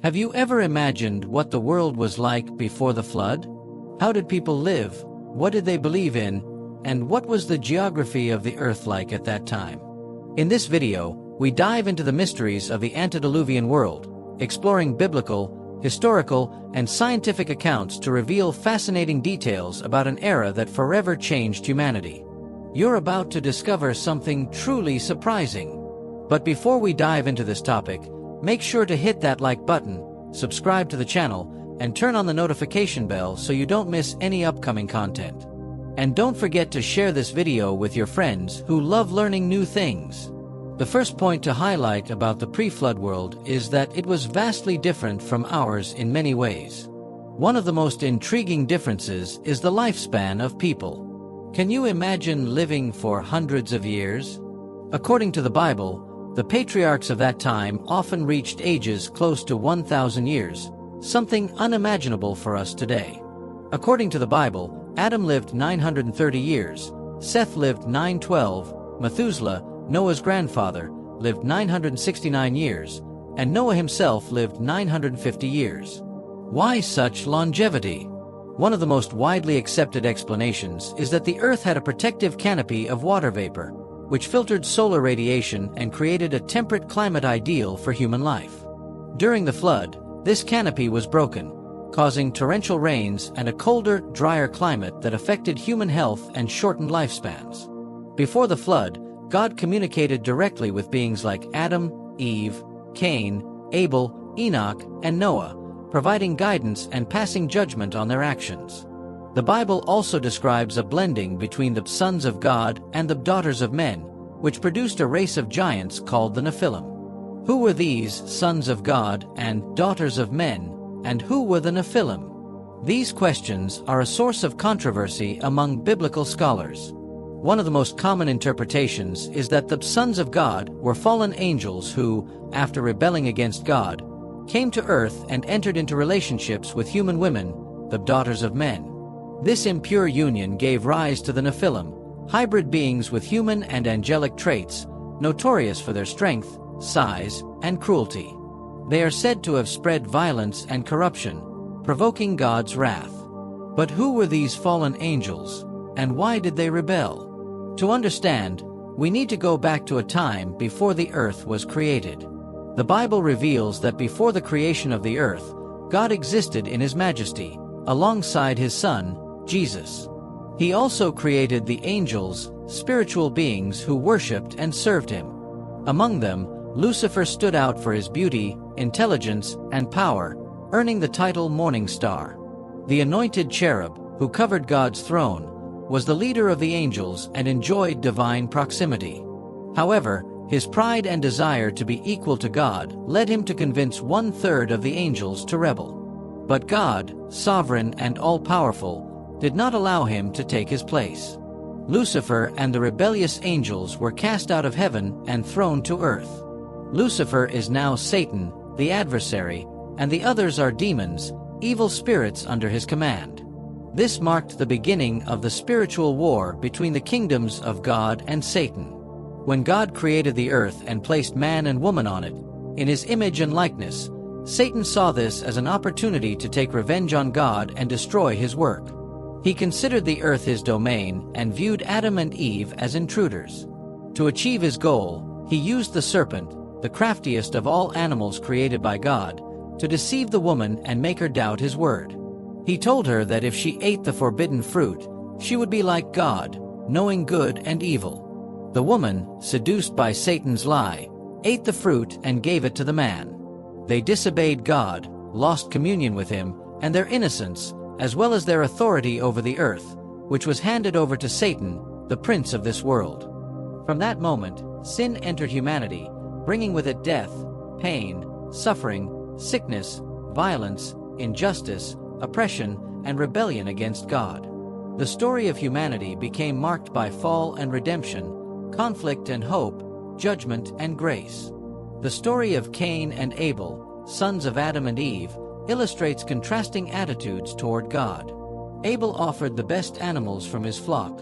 Have you ever imagined what the world was like before the flood? How did people live? What did they believe in? And what was the geography of the earth like at that time? In this video, we dive into the mysteries of the antediluvian world, exploring biblical, historical, and scientific accounts to reveal fascinating details about an era that forever changed humanity. You're about to discover something truly surprising. But before we dive into this topic, make sure to hit that like button, subscribe to the channel, and turn on the notification bell so you don't miss any upcoming content. And don't forget to share this video with your friends who love learning new things. The first point to highlight about the pre-flood world is that it was vastly different from ours in many ways. One of the most intriguing differences is the lifespan of people. Can you imagine living for hundreds of years? According to the Bible, the patriarchs of that time often reached ages close to 1,000 years, something unimaginable for us today. According to the Bible, Adam lived 930 years, Seth lived 912, Methuselah, Noah's grandfather, lived 969 years, and Noah himself lived 950 years. Why such longevity? One of the most widely accepted explanations is that the Earth had a protective canopy of water vapor, which filtered solar radiation and created a temperate climate ideal for human life. During the flood, this canopy was broken, causing torrential rains and a colder, drier climate that affected human health and shortened lifespans. Before the flood, God communicated directly with beings like Adam, Eve, Cain, Abel, Enoch, and Noah, providing guidance and passing judgment on their actions. The Bible also describes a blending between the sons of God and the daughters of men, which produced a race of giants called the Nephilim. Who were these sons of God and daughters of men, and who were the Nephilim? These questions are a source of controversy among biblical scholars. One of the most common interpretations is that the sons of God were fallen angels who, after rebelling against God, came to earth and entered into relationships with human women, the daughters of men. This impure union gave rise to the Nephilim, hybrid beings with human and angelic traits, notorious for their strength, size, and cruelty. They are said to have spread violence and corruption, provoking God's wrath. But who were these fallen angels, and why did they rebel? To understand, we need to go back to a time before the earth was created. The Bible reveals that before the creation of the earth, God existed in His majesty, alongside His Son, Jesus. He also created the angels, spiritual beings who worshipped and served Him. Among them, Lucifer stood out for his beauty, intelligence, and power, earning the title Morning Star. The anointed cherub, who covered God's throne, was the leader of the angels and enjoyed divine proximity. However, his pride and desire to be equal to God led him to convince 1/3 of the angels to rebel. But God, sovereign and all-powerful, did not allow him to take his place. Lucifer and the rebellious angels were cast out of heaven and thrown to earth. Lucifer is now Satan, the adversary, and the others are demons, evil spirits under his command. This marked the beginning of the spiritual war between the kingdoms of God and Satan. When God created the earth and placed man and woman on it, in His image and likeness, Satan saw this as an opportunity to take revenge on God and destroy His work. He considered the earth his domain and viewed Adam and Eve as intruders. To achieve his goal, he used the serpent, the craftiest of all animals created by God, to deceive the woman and make her doubt His word. He told her that if she ate the forbidden fruit, she would be like God, knowing good and evil. The woman, seduced by Satan's lie, ate the fruit and gave it to the man. They disobeyed God, lost communion with Him, and their innocence, as well as their authority over the earth, which was handed over to Satan, the prince of this world. From that moment, sin entered humanity, bringing with it death, pain, suffering, sickness, violence, injustice, oppression, and rebellion against God. The story of humanity became marked by fall and redemption, conflict and hope, judgment and grace. The story of Cain and Abel, sons of Adam and Eve, illustrates contrasting attitudes toward God. Abel offered the best animals from his flock,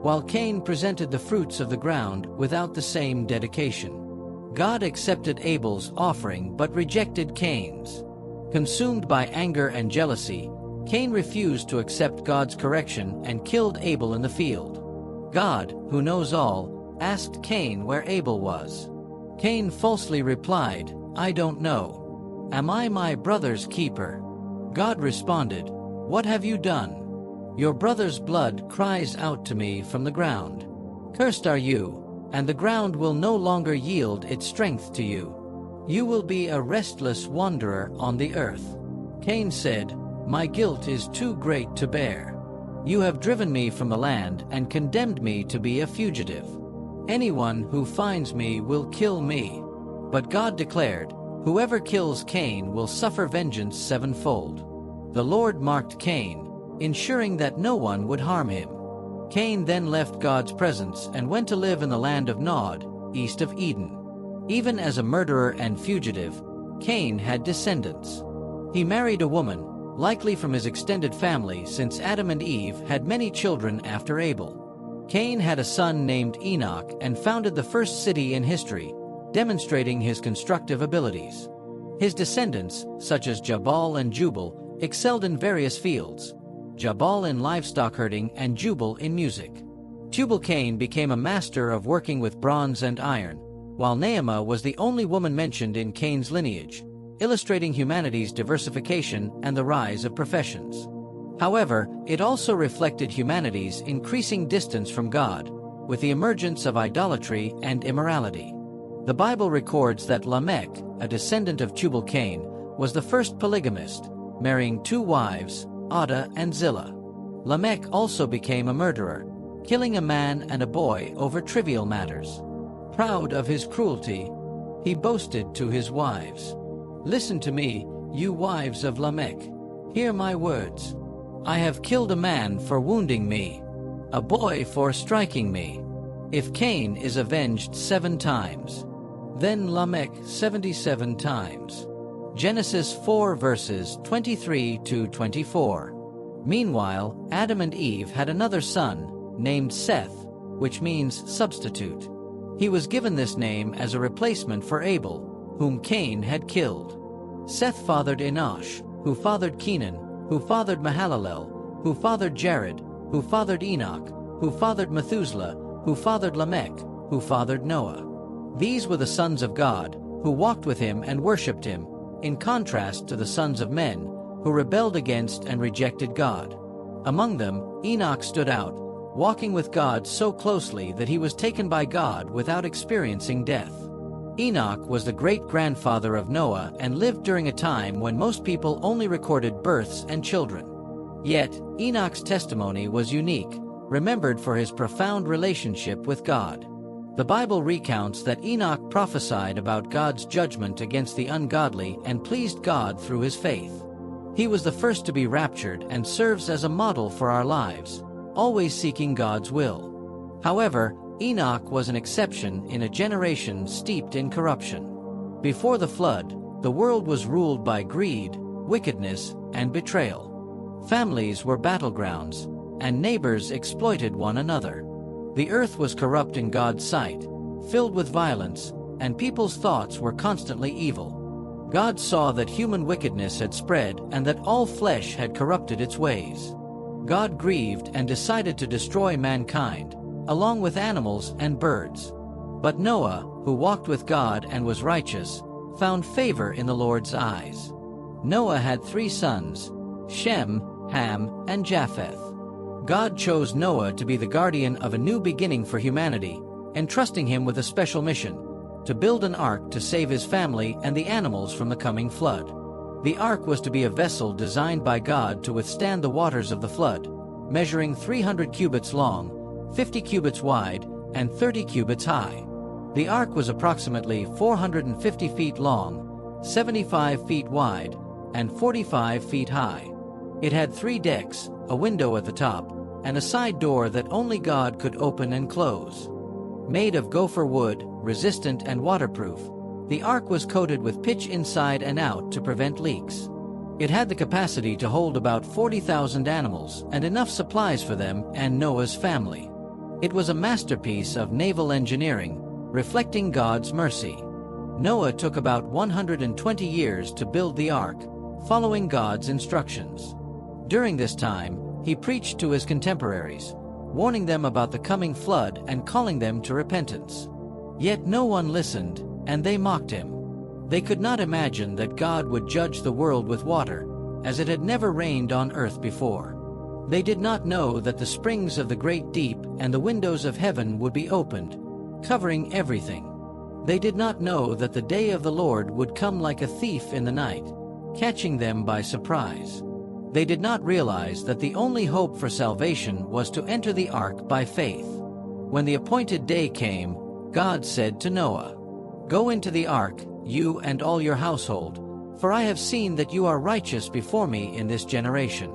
while Cain presented the fruits of the ground without the same dedication. God accepted Abel's offering but rejected Cain's. Consumed by anger and jealousy, Cain refused to accept God's correction and killed Abel in the field. God, who knows all, asked Cain where Abel was. Cain falsely replied, "I don't know. Am I my brother's keeper?" God responded, "What have you done? Your brother's blood cries out to me from the ground. Cursed are you, and the ground will no longer yield its strength to you. You will be a restless wanderer on the earth." Cain said, "My guilt is too great to bear. You have driven me from the land and condemned me to be a fugitive. Anyone who finds me will kill me." But God declared, "Whoever kills Cain will suffer vengeance sevenfold." The Lord marked Cain, ensuring that no one would harm him. Cain then left God's presence and went to live in the land of Nod, east of Eden. Even as a murderer and fugitive, Cain had descendants. He married a woman, likely from his extended family since Adam and Eve had many children after Abel. Cain had a son named Enoch and founded the first city in history, demonstrating his constructive abilities. His descendants, such as Jabal and Jubal, excelled in various fields, Jabal in livestock herding and Jubal in music. Tubal-Cain became a master of working with bronze and iron, while Naamah was the only woman mentioned in Cain's lineage, illustrating humanity's diversification and the rise of professions. However, it also reflected humanity's increasing distance from God, with the emergence of idolatry and immorality. The Bible records that Lamech, a descendant of Tubal-Cain, was the first polygamist, marrying 2 wives, Adah and Zillah. Lamech also became a murderer, killing a man and a boy over trivial matters. Proud of his cruelty, he boasted to his wives, "Listen to me, you wives of Lamech. Hear my words. I have killed a man for wounding me, a boy for striking me. If Cain is avenged 7 times, then Lamech 77 times." Genesis 4 verses 23 to 24. Meanwhile, Adam and Eve had another son, named Seth, which means substitute. He was given this name as a replacement for Abel, whom Cain had killed. Seth fathered Enosh, who fathered Kenan, who fathered Mahalalel, who fathered Jared, who fathered Enoch, who fathered Methuselah, who fathered Lamech, who fathered Noah. These were the sons of God, who walked with him and worshipped him, in contrast to the sons of men, who rebelled against and rejected God. Among them, Enoch stood out, walking with God so closely that he was taken by God without experiencing death. Enoch was the great-grandfather of Noah and lived during a time when most people only recorded births and children. Yet, Enoch's testimony was unique, remembered for his profound relationship with God. The Bible recounts that Enoch prophesied about God's judgment against the ungodly and pleased God through his faith. He was the first to be raptured and serves as a model for our lives, always seeking God's will. However, Enoch was an exception in a generation steeped in corruption. Before the flood, the world was ruled by greed, wickedness, and betrayal. Families were battlegrounds, and neighbors exploited one another. The earth was corrupt in God's sight, filled with violence, and people's thoughts were constantly evil. God saw that human wickedness had spread and that all flesh had corrupted its ways. God grieved and decided to destroy mankind, along with animals and birds. But Noah, who walked with God and was righteous, found favor in the Lord's eyes. Noah had 3 sons, Shem, Ham, and Japheth. God chose Noah to be the guardian of a new beginning for humanity, entrusting him with a special mission, to build an ark to save his family and the animals from the coming flood. The ark was to be a vessel designed by God to withstand the waters of the flood, measuring 300 cubits long, 50 cubits wide, and 30 cubits high. The ark was approximately 450 feet long, 75 feet wide, and 45 feet high. It had 3 decks, a window at the top, and a side door that only God could open and close. Made of gopher wood, resistant and waterproof, the ark was coated with pitch inside and out to prevent leaks. It had the capacity to hold about 40,000 animals and enough supplies for them and Noah's family. It was a masterpiece of naval engineering, reflecting God's mercy. Noah took about 120 years to build the ark, following God's instructions. During this time, he preached to his contemporaries, warning them about the coming flood and calling them to repentance. Yet no one listened, and they mocked him. They could not imagine that God would judge the world with water, as it had never rained on earth before. They did not know that the springs of the great deep and the windows of heaven would be opened, covering everything. They did not know that the day of the Lord would come like a thief in the night, catching them by surprise. They did not realize that the only hope for salvation was to enter the ark by faith. When the appointed day came, God said to Noah, "Go into the ark, you and all your household, for I have seen that you are righteous before me in this generation.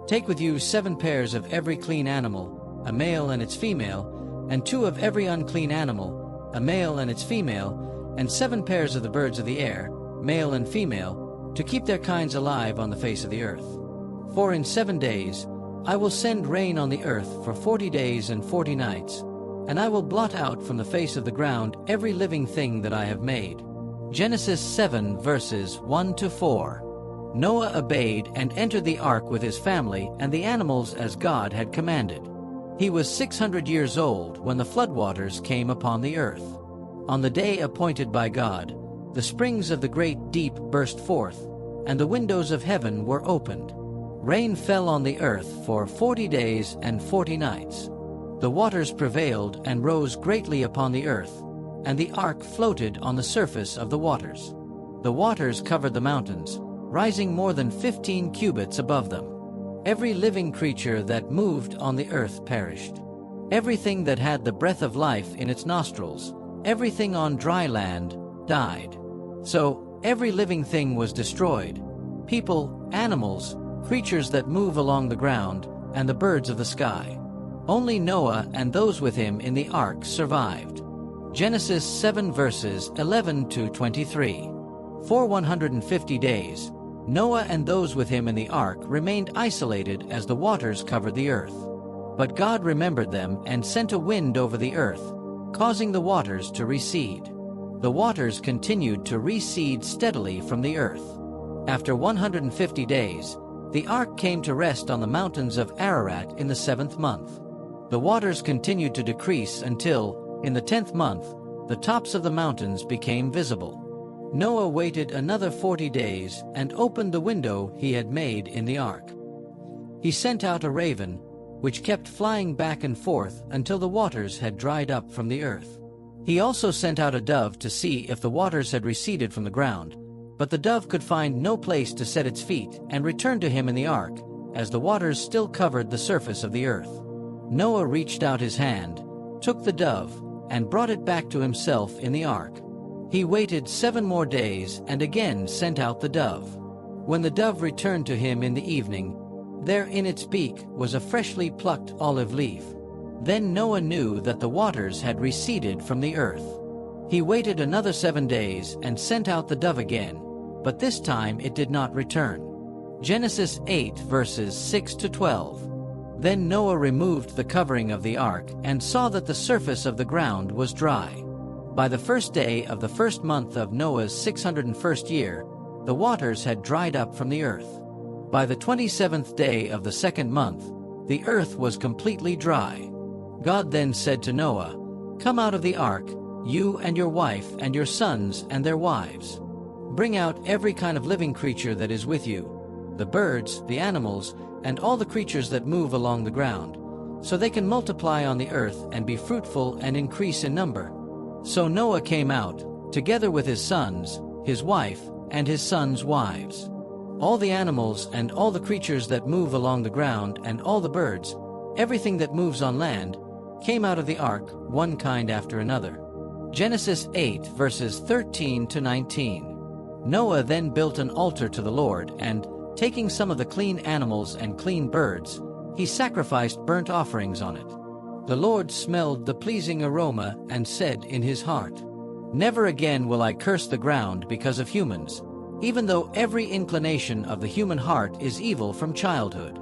Take with you 7 pairs of every clean animal, a male and its female, and 2 of every unclean animal, a male and its female, and 7 pairs of the birds of the air, male and female, to keep their kinds alive on the face of the earth. For in 7 days I will send rain on the earth for 40 days and 40 nights, and I will blot out from the face of the ground every living thing that I have made." Genesis 7 verses 1 to 4. Noah obeyed and entered the ark with his family and the animals as God had commanded. He was 600 years old when the floodwaters came upon the earth. On the day appointed by God, the springs of the great deep burst forth, and the windows of heaven were opened. Rain fell on the earth for 40 days and 40 nights. The waters prevailed and rose greatly upon the earth, and the ark floated on the surface of the waters. The waters covered the mountains, rising more than 15 cubits above them. Every living creature that moved on the earth perished. Everything that had the breath of life in its nostrils, everything on dry land, died. So every living thing was destroyed: people, animals, creatures that move along the ground, and the birds of the sky. Only Noah and those with him in the ark survived. Genesis 7 verses 11 to 23. For 150 days, Noah and those with him in the ark remained isolated as the waters covered the earth. But God remembered them and sent a wind over the earth, causing the waters to recede. The waters continued to recede steadily from the earth. After 150 days, the ark came to rest on the mountains of Ararat in the 7th month. The waters continued to decrease until, in the 10th month, the tops of the mountains became visible. Noah waited another 40 days and opened the window he had made in the ark. He sent out a raven, which kept flying back and forth until the waters had dried up from the earth. He also sent out a dove to see if the waters had receded from the ground, but the dove could find no place to set its feet and returned to him in the ark, as the waters still covered the surface of the earth. Noah reached out his hand, took the dove, and brought it back to himself in the ark. He waited 7 more days and again sent out the dove. When the dove returned to him in the evening, there in its beak was a freshly plucked olive leaf. Then Noah knew that the waters had receded from the earth. He waited another 7 days and sent out the dove again, but this time it did not return. Genesis 8 verses 6 to 12. Then Noah removed the covering of the ark and saw that the surface of the ground was dry. By the 1st day of the 1st month of Noah's 601st year, the waters had dried up from the earth. By the 27th day of the 2nd month, the earth was completely dry. God then said to Noah, "Come out of the ark, you and your wife and your sons and their wives. Bring out every kind of living creature that is with you, the birds, the animals, and all the creatures that move along the ground, so they can multiply on the earth and be fruitful and increase in number." So Noah came out, together with his sons, his wife, and his sons' wives. All the animals and all the creatures that move along the ground and all the birds, everything that moves on land, came out of the ark, one kind after another. Genesis 8 verses 13 to 19. Noah then built an altar to the Lord, and, taking some of the clean animals and clean birds, he sacrificed burnt offerings on it. The Lord smelled the pleasing aroma and said in his heart, "Never again will I curse the ground because of humans, even though every inclination of the human heart is evil from childhood.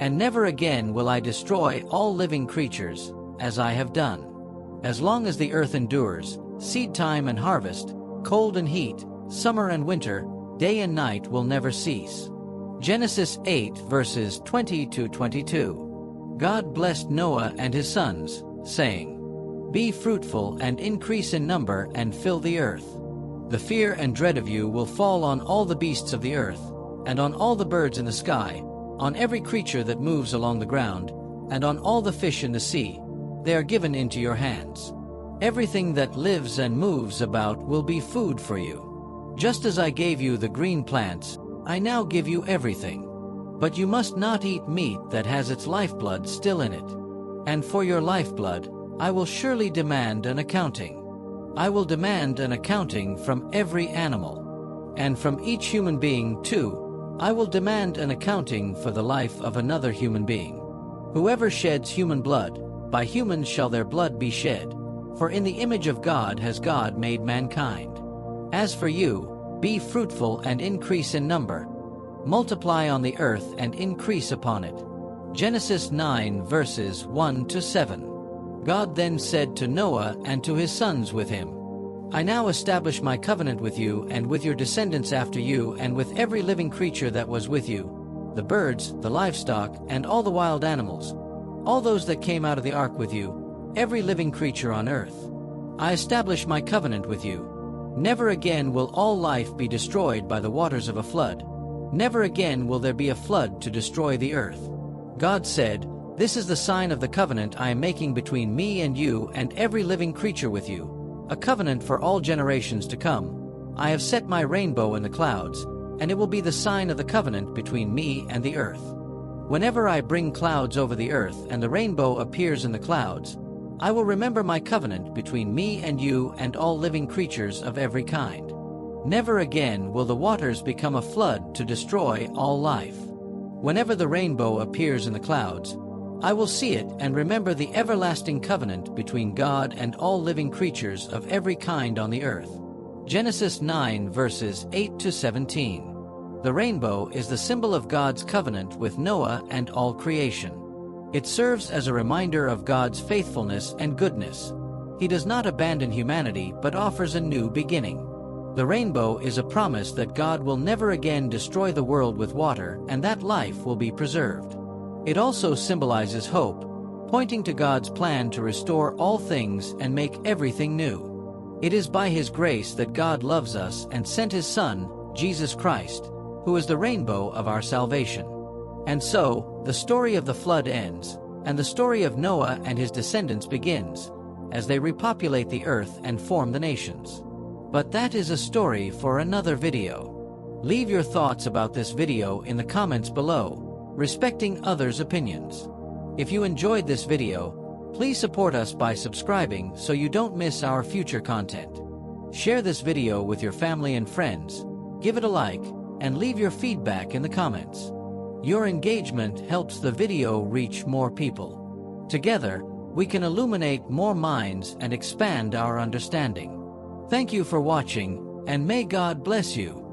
And never again will I destroy all living creatures, as I have done. As long as the earth endures, seed time and harvest, cold and heat, summer and winter, Day and night will never cease. Genesis 8 verses 20 to 22. God blessed Noah and his sons, saying, "Be fruitful and increase in number and fill the earth. The fear and dread of you will fall on all the beasts of the earth, and on all the birds in the sky, on every creature that moves along the ground, and on all the fish in the sea. They are given into your hands. Everything that lives and moves about will be food for you. Just as I gave you the green plants, I now give you everything. But you must not eat meat that has its lifeblood still in it. And for your lifeblood, I will surely demand an accounting. I will demand an accounting from every animal. And from each human being, too, I will demand an accounting for the life of another human being. Whoever sheds human blood, by humans shall their blood be shed. For in the image of God has God made mankind. As for you, be fruitful and increase in number. Multiply on the earth and increase upon it." Genesis 9 verses 1 to 7. God then said to Noah and to his sons with him, "I now establish my covenant with you and with your descendants after you and with every living creature that was with you, the birds, the livestock, and all the wild animals, all those that came out of the ark with you, every living creature on earth. I establish my covenant with you. Never again will all life be destroyed by the waters of a flood. Never again will there be a flood to destroy the earth." God said, "This is the sign of the covenant I am making between me and you and every living creature with you, a covenant for all generations to come. I have set my rainbow in the clouds, and it will be the sign of the covenant between me and the earth. Whenever I bring clouds over the earth and the rainbow appears in the clouds, I will remember my covenant between me and you and all living creatures of every kind. Never again will the waters become a flood to destroy all life. Whenever the rainbow appears in the clouds, I will see it and remember the everlasting covenant between God and all living creatures of every kind on the earth." Genesis 9 verses 8 to 17. The rainbow is the symbol of God's covenant with Noah and all creation. It serves as a reminder of God's faithfulness and goodness. He does not abandon humanity but offers a new beginning. The rainbow is a promise that God will never again destroy the world with water and that life will be preserved. It also symbolizes hope, pointing to God's plan to restore all things and make everything new. It is by His grace that God loves us and sent His Son, Jesus Christ, who is the rainbow of our salvation. And so, the story of the flood ends, and the story of Noah and his descendants begins, as they repopulate the earth and form the nations. But that is a story for another video. Leave your thoughts about this video in the comments below, respecting others' opinions. If you enjoyed this video, please support us by subscribing so you don't miss our future content. Share this video with your family and friends, give it a like, and leave your feedback in the comments. Your engagement helps the video reach more people. Together, we can illuminate more minds and expand our understanding. Thank you for watching, and may God bless you.